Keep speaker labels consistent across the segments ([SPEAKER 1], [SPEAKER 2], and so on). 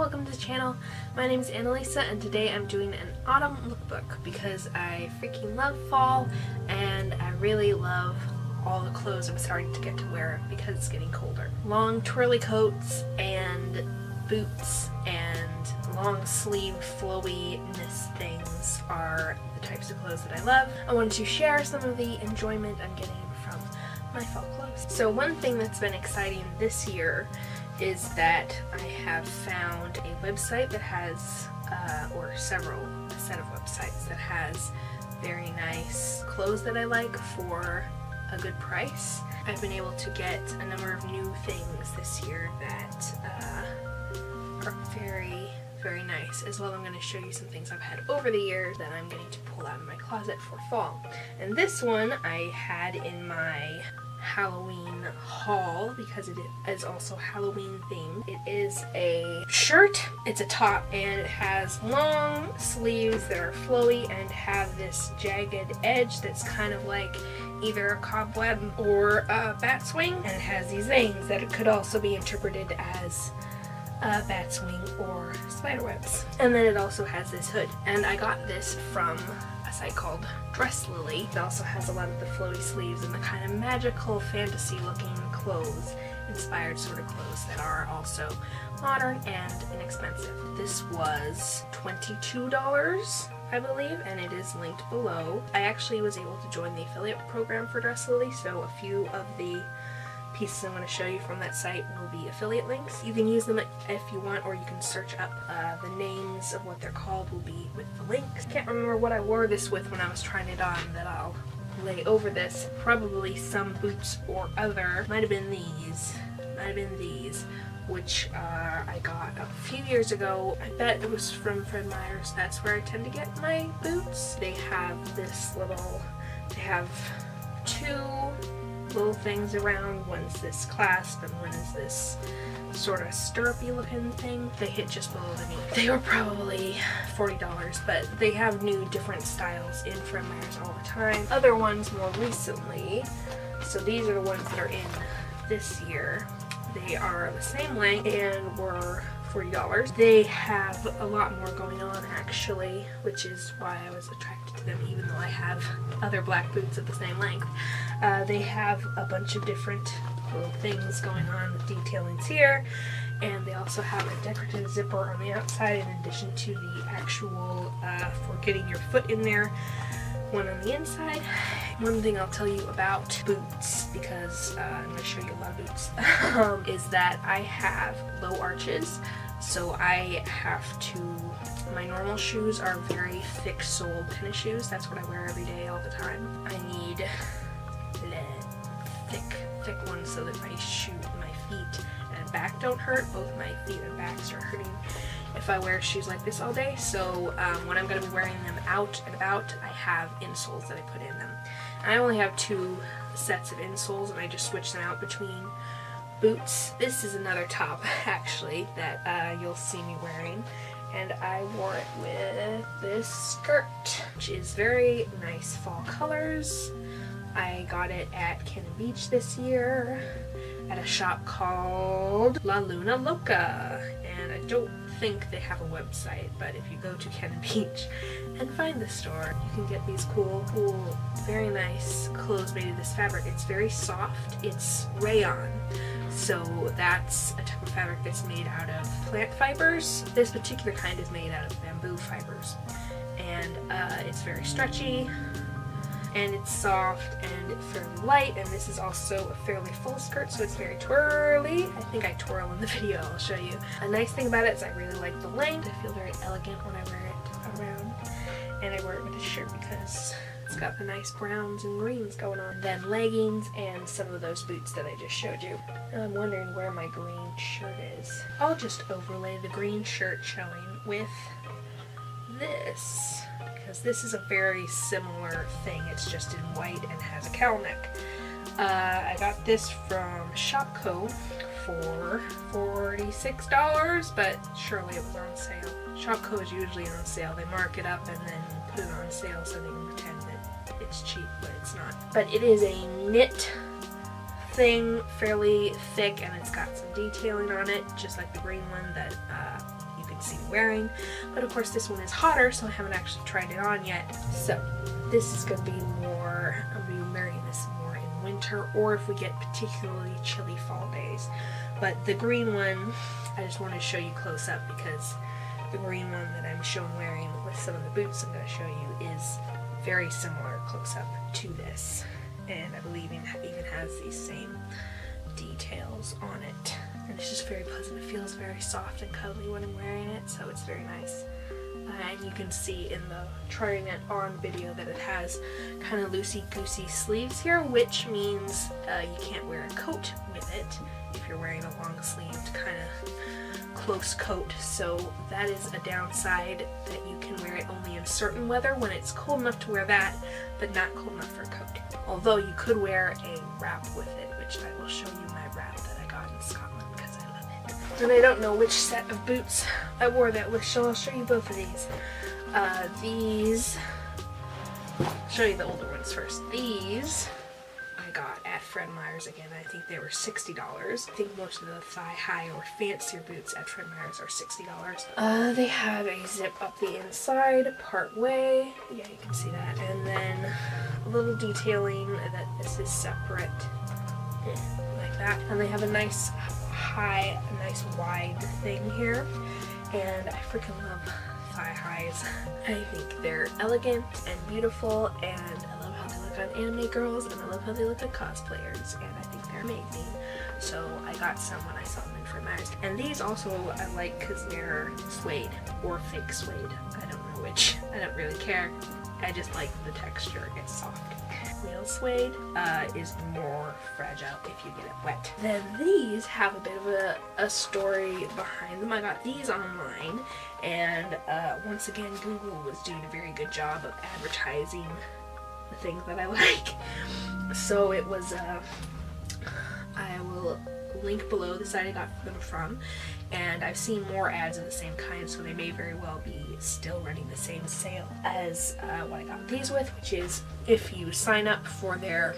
[SPEAKER 1] welcome to the channel. My name is Annalisa and today I'm doing an autumn lookbook because I freaking love fall and I really love all the clothes I'm starting to get to wear because it's getting colder. Long twirly coats and boots and long sleeve flowy-ness things are the types of clothes that I love. I wanted to share some of the enjoyment I'm getting from my fall clothes. So one thing that's been exciting this year is that I have found a website that has, or a set of websites that has very nice clothes that I like for a good price. I've been able to get a number of new things this year that are very, very nice. As well, I'm going to show you some things I've had over the years that I'm getting to pull out of my closet for fall. And this one I had in my Halloween haul because it is also Halloween themed. It is a shirt, it's a top, and it has long sleeves that are flowy and have this jagged edge that's kind of like either a cobweb or a bat swing, and it has these veins that it could also be interpreted as a bat swing or spider webs. And then it also has this hood, and I got this from a site called Dress Lily. It also has a lot of the flowy sleeves and the kind of magical fantasy looking clothes, inspired sort of clothes that are also modern and inexpensive. This was $22, I believe, and it is linked below. I actually was able to join the affiliate program for Dress Lily, so a few of the pieces I'm going to show you from that site will be affiliate links. You can use them if you want, or you can search up the names of what they're called will be with the links. Can't remember what I wore this with when I was trying it on that I'll lay over this. Probably some boots or other. Might have been these, which I got a few years ago. I bet it was from Fred Meyer's. That's where I tend to get my boots. They have two little things around. One's this clasp and one is this sort of stirrupy looking thing. They hit just below the knee. They were probably $40, but they have new different styles in Fred Meyer's all the time. Other ones more recently, so these are the ones that are in this year. They are the same length and were $40. They have a lot more going on actually, which is why I was attracted to them even though I have other black boots of the same length. They have a bunch of different little things going on with detailings here, and they also have a decorative zipper on the outside in addition to the actual for getting your foot in there one on the inside. One thing I'll tell you about boots, because I'm going to show you a lot of boots, is that I have low arches, so I have to, my normal shoes are very thick soled tennis shoes. That's what I wear every day all the time. I need thick ones so that my feet and back don't hurt. Both my feet and back start hurting if I wear shoes like this all day. So when I'm going to be wearing them out and about, I have insoles that I put in them. And I only have 2 sets of insoles and I just switch them out between boots. This is another top actually that you'll see me wearing, and I wore it with this skirt, which is very nice fall colors. I got it at Cannon Beach this year at a shop called La Luna Loca, and I don't think they have a website, but if you go to Cannon Beach and find the store, you can get these cool, very nice clothes made of this fabric. It's very soft. It's rayon, so that's a type of fabric that's made out of plant fibers. This particular kind is made out of bamboo fibers, and it's very stretchy, and it's soft and fairly light, and this is also a fairly full skirt, so it's very twirly. I think I twirl in the video, I'll show you. A nice thing about it is I really like the length. I feel very elegant when I wear it around, and I wear it with a shirt because it's got the nice browns and greens going on. Then leggings and some of those boots that I just showed you. Now I'm wondering where my green shirt is. I'll just overlay the green shirt showing with this, because this is a very similar thing. It's just in white and has a cowl neck. I got this from Shopko for $46, but surely it was on sale. Shopko is usually on sale. They mark it up and then put it on sale so they can pretend that it's cheap, but it's not. But it is a knit thing, fairly thick, and it's got some detailing on it, just like the green one that you see me wearing. But of course this one is hotter, so I haven't actually tried it on yet. So this is going to be more, I'll be wearing this more in winter, or if we get particularly chilly fall days. But the green one, I just want to show you close up, because the green one that I'm shown wearing with some of the boots I'm going to show you is very similar close up to this. And I believe it even has these same details on it. And it's just very pleasant. It feels very soft and cuddly when I'm wearing it, so it's very nice. And you can see in the trying it on video that it has kind of loosey-goosey sleeves here, which means you can't wear a coat with it if you're wearing a long-sleeved kind of close coat. So that is a downside, that you can wear it only in certain weather when it's cold enough to wear that, but not cold enough for a coat. Although you could wear a wrap with it, which I will show you my wrap that I got in Scotland because I love it. And I don't know which set of boots I wore that with, so I'll show you both of these. I'll show you the older ones first. These I got at Fred Meyer's again. I think they were $60. I think most of the thigh-high or fancier boots at Fred Meyer's are $60. They have a zip up the inside, part way. Yeah, you can see that. And then a little detailing that this is separate, like that. And they have a nice high, a nice wide thing here. And I freaking love thigh-highs. I think they're elegant and beautiful, and I love how they look on anime girls, and I love how they look on cosplayers, and I think they're amazing. So I got some when I saw them in Fred Meyer's. And these also I like because they're suede or fake suede. I don't know which. I don't really care. I just like the texture. It's soft. Real suede is more fragile if you get it wet. Then these have a bit of a story behind them. I got these online, and once again Google was doing a very good job of advertising the things that I like. So it was, I will link below the site I got them from, and I've seen more ads of the same kind, so they may very well be still running the same sale as what I got these with, which is if you sign up for their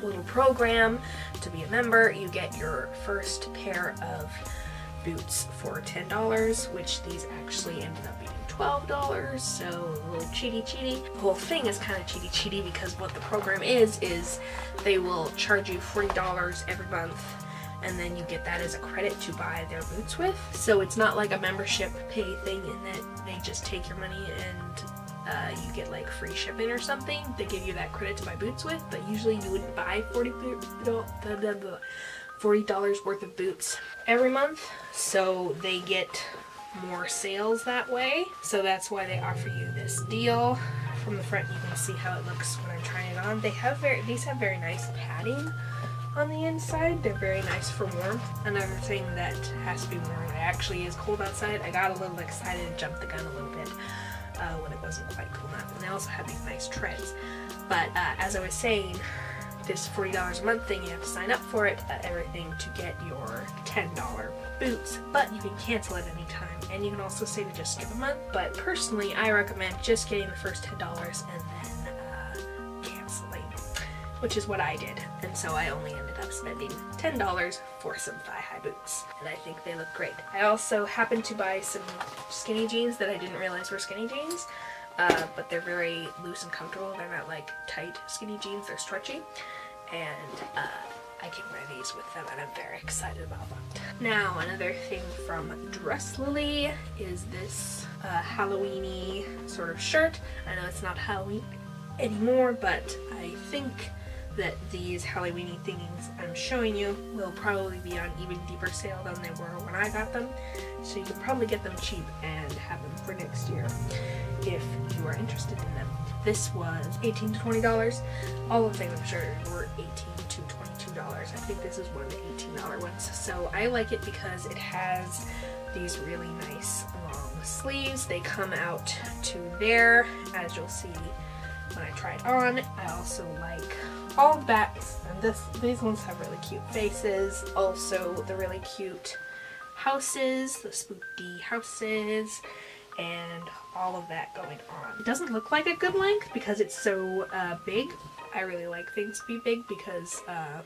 [SPEAKER 1] little program to be a member, you get your first pair of boots for $10, which these actually ended up being $12, so a little cheaty. The whole thing is kind of cheaty because what the program is they will charge you $40 every month, and then you get that as a credit to buy their boots with. So it's not like a membership pay thing in that they just take your money and you get like free shipping or something. They give you that credit to buy boots with, but usually you wouldn't buy $40 worth of boots every month, so they get more sales that way. So that's why they offer you this deal. From the front you can see how it looks when I'm trying it on. These have very nice padding on the inside. They're very nice for warmth. Another thing that has to be worn, it actually is cold outside. I got a little excited and jumped the gun a little bit when it wasn't quite cool enough. And they also have these nice treads. But as I was saying, this $40 a month thing, you have to sign up for it, everything to get your $10 boots, but you can cancel at any time, and you can also say to just skip a month. But personally, I recommend just getting the first $10 and then canceling, which is what I did. And so I only ended up spending $10 for some thigh-high boots, and I think they look great. I also happened to buy some skinny jeans that I didn't realize were skinny jeans, but they're very loose and comfortable. They're not like tight skinny jeans, they're stretchy, and I can wear these with them, and I'm very excited about that. Now, another thing from Dress Lily is this Halloween-y sort of shirt. I know it's not Halloween anymore, but I think that these Halloween-y things I'm showing you will probably be on even deeper sale than they were when I got them. So you can probably get them cheap and have them for next year if you are interested in them. This was $18 to $20. All of the things I'm sure were $18 to $22. I think this is one of the $18 ones. So I like it because it has these really nice long sleeves. They come out to there, as you'll see when I try it on. I also like all the backs, and these ones have really cute faces. Also the really cute houses, the spooky houses, and all of that going on. It doesn't look like a good length because it's so big. I really like things to be big because I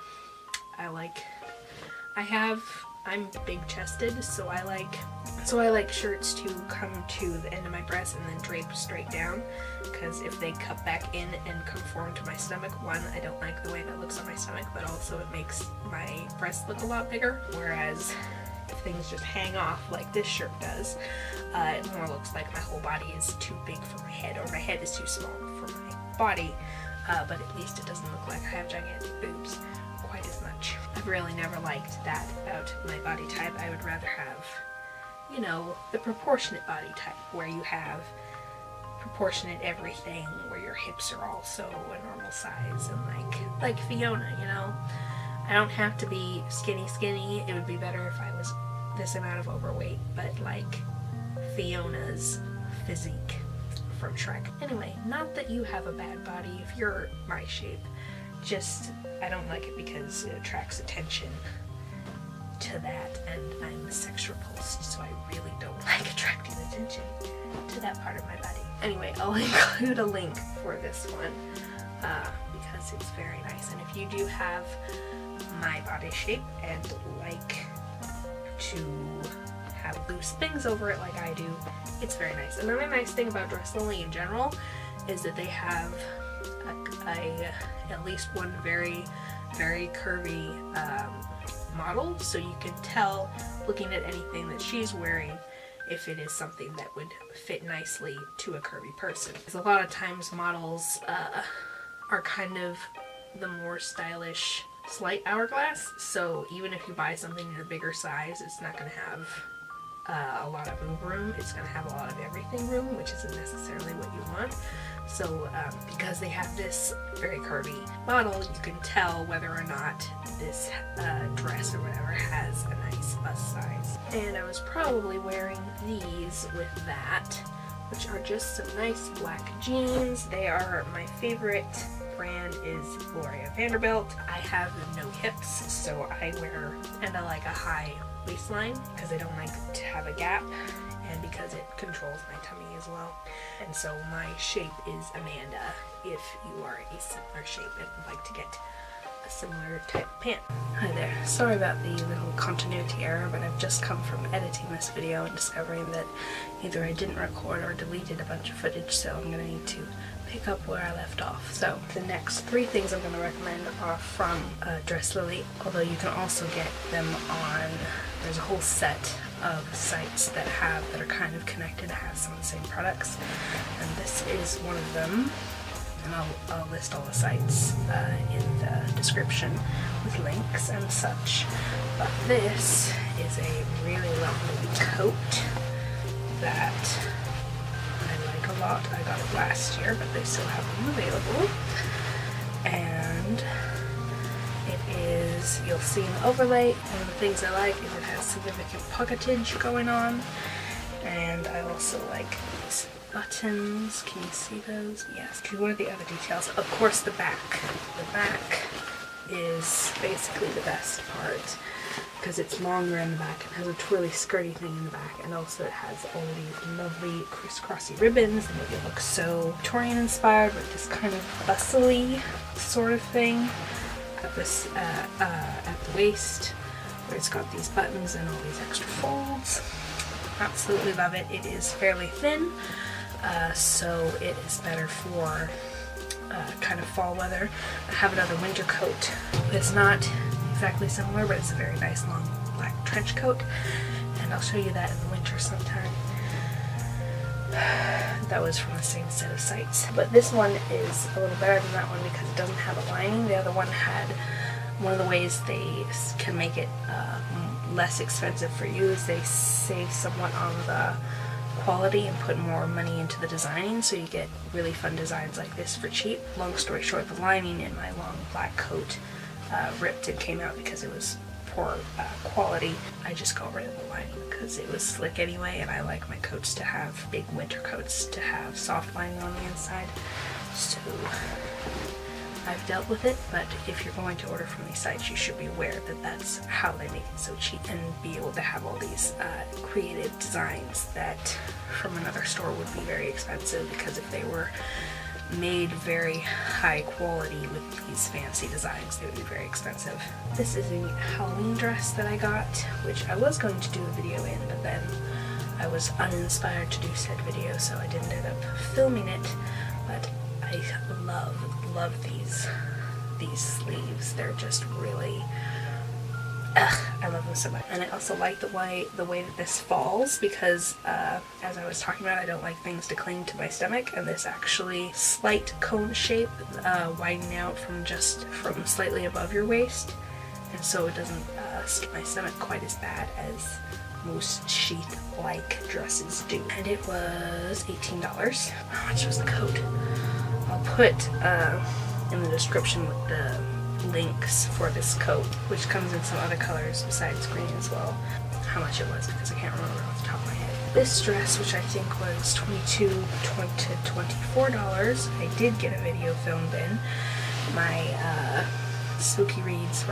[SPEAKER 1] have I'm big chested, so I like shirts to come to the end of my breast and then drape straight down, because if they cut back in and conform to my stomach, one, I don't like the way that looks on my stomach, but also it makes my breast look a lot bigger, whereas if things just hang off like this shirt does, it more looks like my whole body is too big for my head, or my head is too small for my body, but at least it doesn't look like I have gigantic boobs quite as much. I've really never liked that about my body type. I would rather have, you know, the proportionate body type, where you have proportionate everything, where your hips are also a normal size, and like Fiona, you know. I don't have to be skinny. It would be better if I was this amount of overweight, but like Fiona's physique from Shrek. Anyway, not that you have a bad body if you're my shape, just I don't like it because it attracts attention to that, and I'm sex repulsed, so I really don't like attracting attention to that part of my body. Anyway, I'll include a link for this one because it's very nice, and if you do have my body shape and like to have loose things over it like I do, it's very nice. Another nice thing about Dress Lily in general is that they have at least one very, very curvy model, so you can tell looking at anything that she's wearing if it is something that would fit nicely to a curvy person. Because a lot of times models are kind of the more stylish slight hourglass, so even if you buy something in a bigger size, it's not going to have a lot of boob room. It's going to have a lot of everything room, which isn't necessarily what you want. So because they have this very curvy model, you can tell whether or not this dress or whatever has a nice bust size. And I was probably wearing these with that, which are just some nice black jeans. They are my favorite. Brand is Gloria Vanderbilt. I have no hips, so I wear and I like a high waistline because I don't like to have a gap, and because it controls my tummy as well. And so my shape is Amanda if you are a similar shape and would like to get a similar type of pant. Hi there. Sorry about the little continuity error, but I've just come from editing this video and discovering that either I didn't record or deleted a bunch of footage, so I'm going to need to pick up where I left off. So the next 3 things I'm going to recommend are from Dress Lily, although you can also get them on, there's a whole set of sites that are kind of connected, have some of the same products, and this is one of them, and I'll list all the sites in the description with links and such. But this is a really lovely coat that I like a lot. I got it last year, but they still have them available. And it is, you'll see an overlay. One of the things I like is it has significant pocketage going on. And I also like these buttons. Can you see those? Yes. One of the other details, of course, the back. The back is basically the best part because it's longer in the back and has a twirly skirty thing in the back, and also it has all these lovely crisscrossy ribbons that make it look so Victorian inspired with this kind of bustly sort of thing at this at the waist, where it's got these buttons and all these extra folds. Absolutely love it. It is fairly thin, so it is better for kind of fall weather. I have another winter coat. It's not exactly similar, but it's a very nice long black trench coat, and I'll show you that in the winter sometime. That was from the same set of sites, but this one is a little better than that one because it doesn't have a lining. The other one had, one of the ways they can make it less expensive for you is they save somewhat on the quality and put more money into the designing, so you get really fun designs like this for cheap. Long story short, the lining in my long black coat ripped and came out because it was poor quality. I just got rid of the lining because it was slick anyway, and I like my coats to have, big winter coats, to have soft lining on the inside. So I've dealt with it, but if you're going to order from these sites, you should be aware that that's how they make it so cheap, and be able to have all these creative designs that from another store would be very expensive, because if they were made very high quality with these fancy designs. They would be very expensive. This is a Halloween dress that I got, which I was going to do a video in, but then I was uninspired to do said video, so I didn't end up filming it. But I love these sleeves. They're just really, I love them so much. And I also like the way that this falls, because as I was talking about, I don't like things to cling to my stomach, and this actually slight cone shape, widening out from slightly above your waist, and so it doesn't skip my stomach quite as bad as most sheath-like dresses do. And it was $18. How much was the coat? I'll put in the description with the links for this coat, which comes in some other colors besides green as well, how much it was, because I can't remember off the top of my head. This dress, which I think was $22 to $24, I did get a video filmed in. My Spooky Reads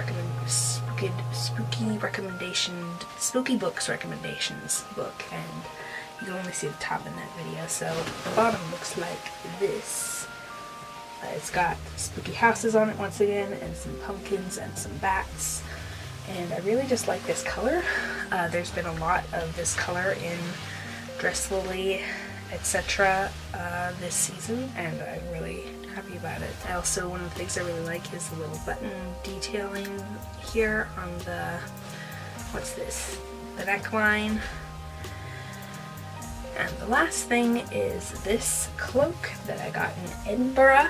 [SPEAKER 1] Spooky Books recommendations book, and you can only see the top in that video, so the bottom looks like this. It's got spooky houses on it once again, and some pumpkins and some bats, and I really just like this color. There's been a lot of this color in Dress Lily, etc. This season, and I'm really happy about it. One of the things I really like is the little button detailing here on the, what's this, the neckline. And the last thing is this cloak that I got in Edinburgh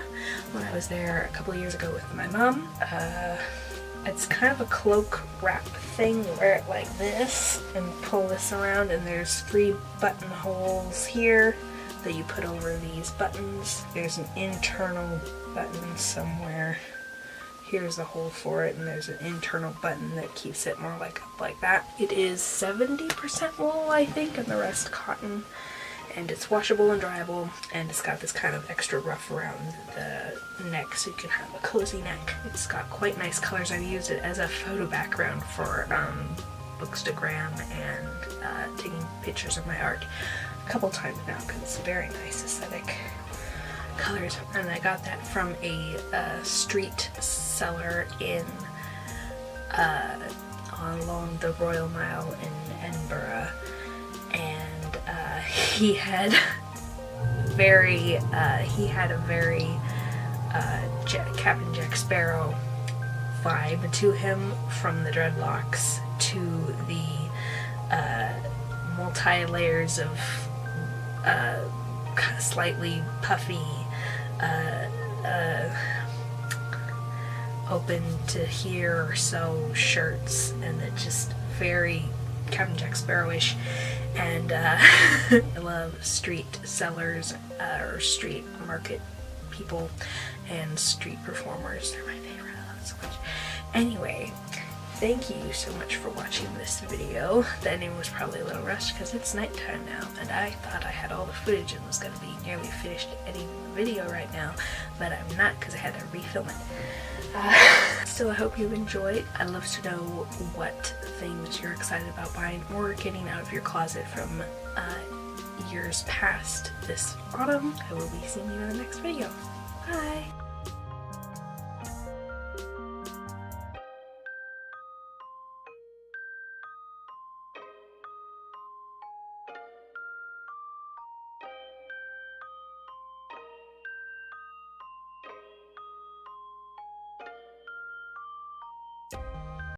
[SPEAKER 1] when I was there a couple of years ago with my mom. It's kind of a cloak wrap thing. You wear it like this and pull this around, and there's 3 buttonholes here that you put over these buttons. There's an internal button somewhere. Here's the hole for it, and there's an internal button that keeps it more like up like that. It is 70% wool, I think, and the rest cotton. And it's washable and dryable, and it's got this kind of extra ruff around the neck so you can have a cozy neck. It's got quite nice colors. I've used it as a photo background for Bookstagram and taking pictures of my art a couple times now, because it's a very nice aesthetic colors. And I got that from a street seller in along the Royal Mile in Edinburgh, and he had a very Captain Jack Sparrow vibe to him, from the dreadlocks to the multi-layers of slightly puffy open to here or so shirts, and it just very Captain Jack Sparrow-ish. And I love street sellers or street market people and street performers. They're my favorite. I love it so much. Anyway, thank you so much for watching this video. The ending was probably a little rushed because it's nighttime now, and I thought I had all the footage and was going to be nearly finished editing the video right now, but I'm not, because I had to refilm it. Still, I hope you enjoyed. I'd love to know what things you're excited about buying or getting out of your closet from years past this autumn. I will be seeing you in the next video. Bye!